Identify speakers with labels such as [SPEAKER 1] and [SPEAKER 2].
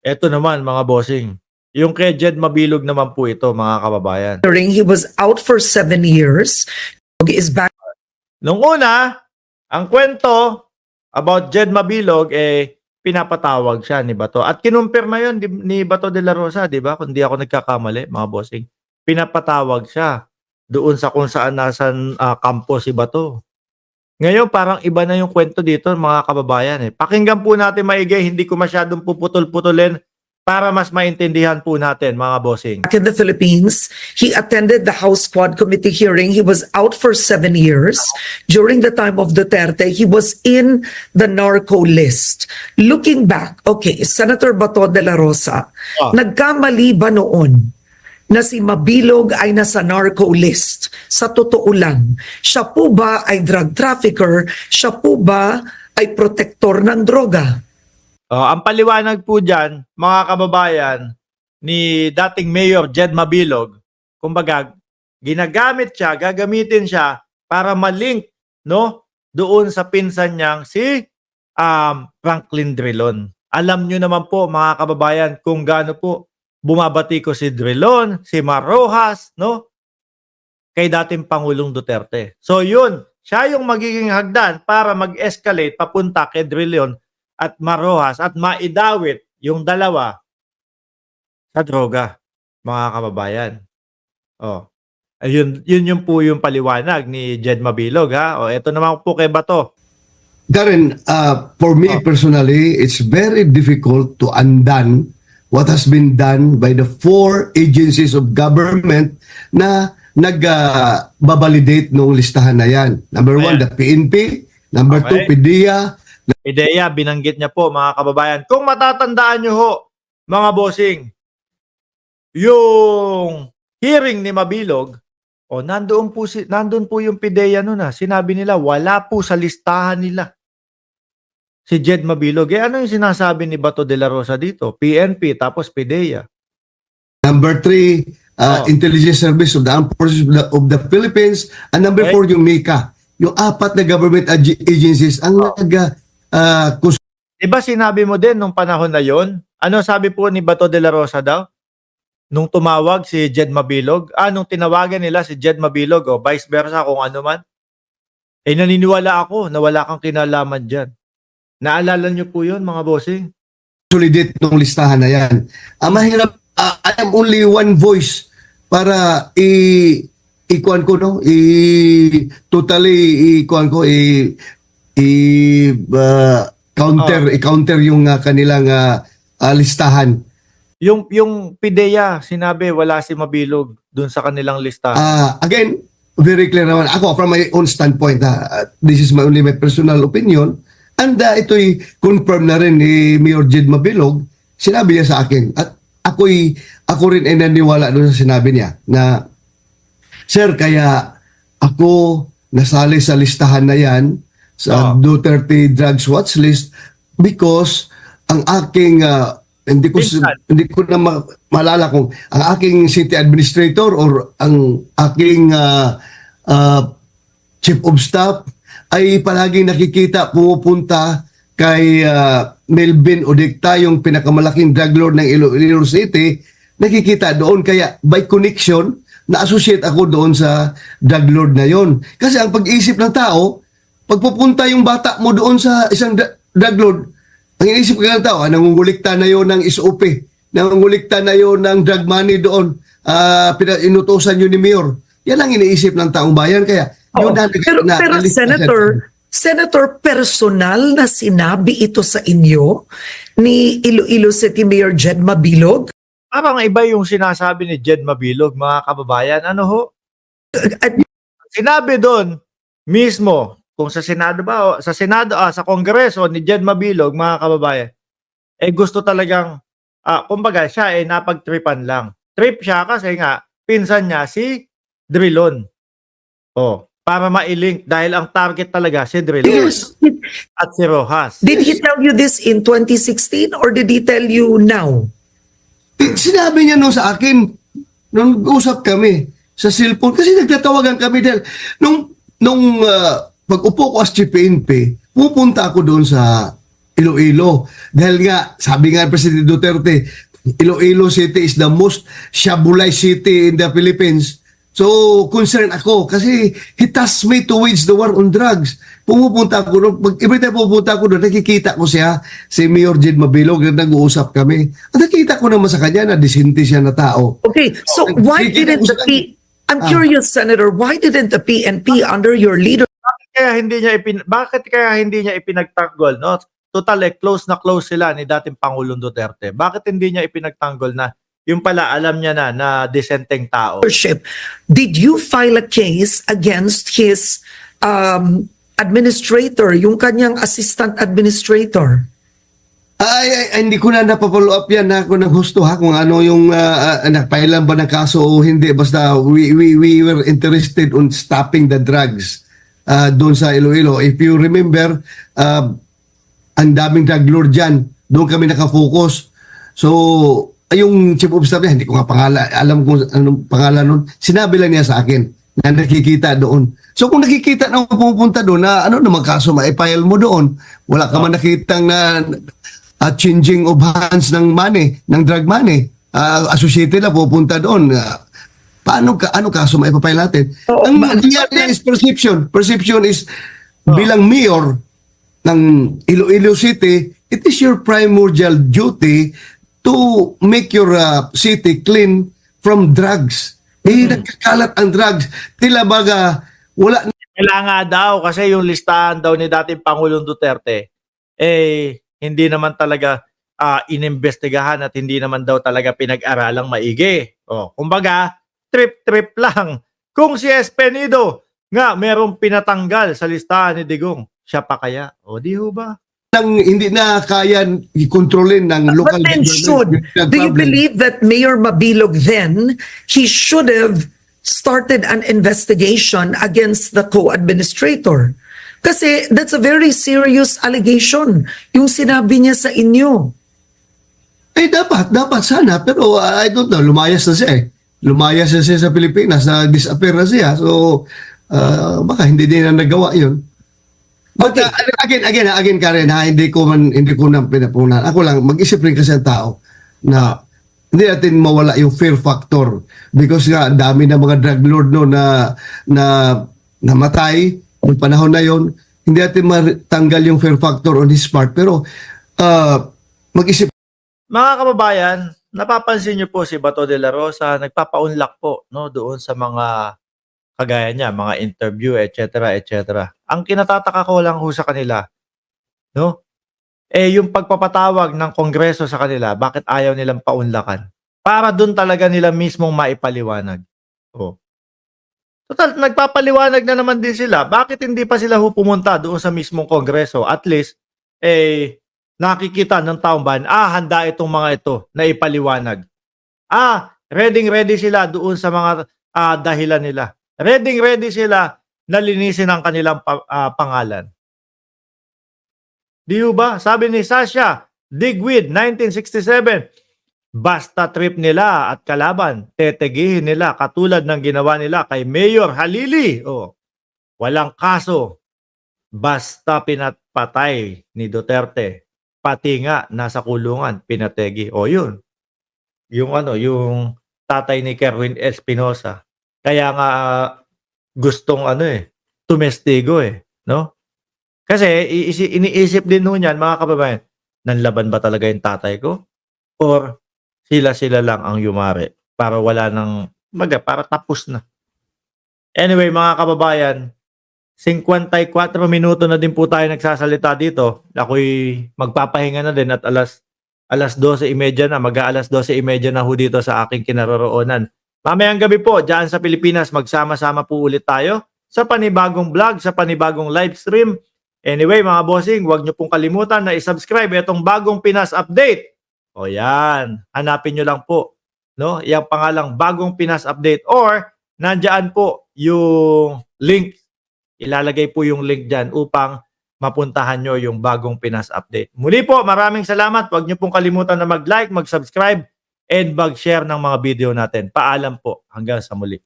[SPEAKER 1] Eto naman mga bossing, yung kay Jed Mabilog naman po ito mga kababayan.
[SPEAKER 2] He was out for 7 years. He is back.
[SPEAKER 1] Nung una, ang kwento about Jed Mabilog pinapatawag siya ni Bato. At kinumpirma yun ni Bato de la Rosa, di ba? Kung di ako nagkakamali, mga bossing. Pinapatawag siya doon sa kung saan nasan kampo si Bato. Ngayon, parang iba na yung kwento dito, mga kababayan. Pakinggan po natin maigi, hindi ko masyadong puputol-putulin para mas maintindihan po natin, mga bossing.
[SPEAKER 2] Back in the Philippines. He attended the House Quad Committee hearing. He was out for 7 years. During the time of Duterte, he was in the narco list. Looking back, okay, Senator Bato de la Rosa, nagkamali ba noon na si Mabilog ay nasa narco list? Sa totoo lang, siya po ba ay drug trafficker? Siya po ba ay protektor ng droga?
[SPEAKER 1] Ang paliwanag po dyan, mga kababayan, ni dating Mayor Jed Mabilog, kumbaga, gagamitin siya para malink, no, doon sa pinsan niyang si Franklin Drilon. Alam nyo naman po, mga kababayan, kung gaano po bumabati ko si Drilon, si Mar Rojas, no, kay dating Pangulong Duterte. So yun, siya yung magiging hagdan para mag-escalate papunta kay Drilon at Mar Rojas at maidawit yung dalawa sa droga, mga kababayan. Ayun, yun po yung paliwanag ni Jed Mabilog, ha. Ito naman po kay Bato.
[SPEAKER 3] Darren, for me personally, it's very difficult to undone what has been done by the 4 agencies of government na nag-validate nung listahan na yan. Number 1, the PNP. Number 2, PDEA.
[SPEAKER 1] PDEA, binanggit niya po, mga kababayan. Kung matatandaan nyo ho, mga bossing, yung hearing ni Mabilog, nandun po yung PDEA nun. Sinabi nila, wala po sa listahan nila si Jed Mabilog. Ano yung sinasabi ni Bato de la Rosa dito? PNP, tapos PDEA.
[SPEAKER 3] Number 3, Intelligence Service of the Armed Forces of the Philippines. And number 4, yung MICA. Yung 4 na government agencies ang
[SPEAKER 1] diba sinabi mo din nung panahon na yon? Ano sabi po ni Bato de la Rosa daw? Nung tumawag si Jed Mabilog? Nung tinawagan nila si Jed Mabilog o vice versa kung ano man? Naniniwala ako na wala kang kinalaman dyan. Naalala niyo po yun, mga bossing?
[SPEAKER 3] Solidate ng listahan na yan. Mahirap, I am only one voice para i-kuan ko, no? I-counter yung kanilang listahan.
[SPEAKER 1] Yung PDEA, sinabi wala si Mabilog dun sa kanilang listahan.
[SPEAKER 3] Again, very clear naman. Ako, from my own standpoint, this is only my personal opinion. And ito'y confirm na rin ni Mayor Jed Mabilog. Sinabi niya sa akin. At ako rin ay naniwala doon sa sinabi niya na, Sir, kaya ako nasali sa listahan na yan sa Duterte Drugs Watch List because ang aking hindi ko na maalala kung ang aking city administrator or ang aking chief of staff ay palaging nakikita pumupunta kay Melvin Odecta, yung pinakamalaking drug lord ng Iloilo City, nakikita doon. Kaya by connection, na-associate ako doon sa drug lord na yon. Kasi ang pag-iisip ng tao, pagpupunta yung bata mo doon sa isang drug lord, ang iniisip ng tao, nangungulikta na yon ng SOP, nangungulikta na yon ng drug money doon, inutosan yun ni Mayor. Yan ang iniisip ng taong bayan. Kaya
[SPEAKER 2] pero Senator, personal na sinabi ito sa inyo ni Iloilo City Mayor Jed Mabilog?
[SPEAKER 1] Parang iba yung sinasabi ni Jed Mabilog, mga kababayan. Ano ho? Sinabi doon mismo, kung sa Senado ba, sa Kongreso ni Jed Mabilog, mga kababayan, gusto talagang, kumbaga siya napagtripan lang. Trip siya kasi nga, pinsan niya si Drilon. Para ma-link dahil ang target talaga si Drilon at si Rojas.
[SPEAKER 2] Did he tell you this in 2016 or did he tell you now?
[SPEAKER 3] Sinabi niya sa akin nung usap kami sa cellphone kasi nagtatawagan kami dahil nung pag-upo ko as chief PNP, pupunta ako doon sa Iloilo. Dahil nga, sabi nga Presidente Duterte, Iloilo City is the most shabulized city in the Philippines. So, concerned ako kasi he tasked me to wage the war on drugs. Pumupunta ako doon, every time pupunta ako doon, nakikita ko siya, si Mayor Jed Mabilog, nag-uusap kami. At nakita ko naman sa kanya na disente siya na tao.
[SPEAKER 2] Okay, so why didn't the I'm curious, Senator, why didn't the PNP under your leader
[SPEAKER 1] Bakit kaya hindi niya ipinagtanggol, no? Total, close na close sila ni dating Pangulong Duterte. Bakit hindi niya ipinagtanggol na yung pala alam niya na disenteng tao?
[SPEAKER 2] leadership, did you file a case against his administrator, yung kanyang assistant administrator?
[SPEAKER 3] Ay, hindi ko na napapollow up yan na ako ng husto ha kung ano yung nagpailan ba ng kaso o hindi. Basta we were interested on stopping the drugs doon sa Iloilo. If you remember, ang daming drug lord dyan. Doon kami nakafocus. So, yung chief of staff niya, hindi ko nga pangalan, alam kung anong pangalan nun. Sinabi lang niya sa akin na nakikita doon. So kung nakikita na pupunta doon na ano naman kaso maipile mo doon, wala ka man nakitang na changing of hands ng money, ng drug money, associated na pupunta doon. Ano kaso maipapile natin? Ang nangyari is perception. Perception is bilang mayor ng Iloilo City, it is your primordial duty to make your city clean from drugs. Nagkakalat ang drugs. Tila baga, wala.
[SPEAKER 1] Kailangan daw kasi yung listahan daw ni dating Pangulong Duterte, hindi naman talaga inimbestigahan at hindi naman daw talaga pinag-aralang maigi. Kumbaga, trip-trip lang. Kung si Espenido nga merong pinatanggal sa listahan ni Digong, siya pa kaya? Di ho ba?
[SPEAKER 3] Hindi na kaya i-kontrolin ng local
[SPEAKER 2] But then do you believe that Mayor Mabilog then, he should have started an investigation against the co-administrator? Kasi that's a very serious allegation, yung sinabi niya sa inyo.
[SPEAKER 3] Dapat sana. Pero I don't know, lumayas na siya eh. Lumayas na siya sa Pilipinas, na-disappear na siya. So, baka hindi din na nagawa yun. But again, Karen, hindi ko na pinapunan. Ako lang, mag-isip rin kasi ang tao na hindi natin mawala yung fear factor because nga dami na mga drug lord no na namatay noong panahon na yon. Hindi natin matanggal yung fear factor on his part pero mag-isip.
[SPEAKER 1] Mga kababayan, napapansin niyo po si Bato de la Rosa nagpapaunlak po no doon sa mga kagaya niya, mga interview, etc., etc. Ang kinatataka ko lang ho sa kanila, no? Yung pagpapatawag ng Kongreso sa kanila, bakit ayaw nilang paunlakan? Para doon talaga nila mismong maipaliwanag. Total, nagpapaliwanag na naman din sila. Bakit hindi pa sila pumunta doon sa mismong Kongreso? At least, nakikita ng taong bayan, handa itong mga ito na ipaliwanag. Ready sila doon sa mga dahilan nila. Ready sila na linisin ang kanilang pangalan. Di ba? Sabi ni Sasha Digwid, 1967, basta trip nila at kalaban, tetegihin nila katulad ng ginawa nila kay Mayor Halili. Walang kaso. Basta pinatpatay ni Duterte. Pati nga nasa kulungan, pinategi. Yun. Yung tatay ni Kerwin Espinosa. Kaya nga gustong tumestigo no? Kasi iniisip din ho niyan mga kababayan, nanlaban ba talaga yung tatay ko? Or sila lang ang yumari para wala nang para tapos na. Anyway mga kababayan, 54 minuto na din po tayo nagsasalita dito. Ako'y magpapahinga na din at alas 12:30 na, mag-aalas 12:30 na ho dito sa aking kinaroroonan. Mamayang gabi po, dyan sa Pilipinas, magsama-sama po ulit tayo sa panibagong vlog, sa panibagong live stream. Anyway, mga bossing, huwag nyo pong kalimutan na isubscribe itong Bagong Pinas Update. Yan, hanapin nyo lang po, no? Yung pangalang Bagong Pinas Update or nandyan po yung link. Ilalagay po yung link dyan upang mapuntahan nyo yung Bagong Pinas Update. Muli po, maraming salamat. Huwag nyo pong kalimutan na mag-like, mag-subscribe, and mag-share ng mga video natin. Paalam po. Hanggang sa muli.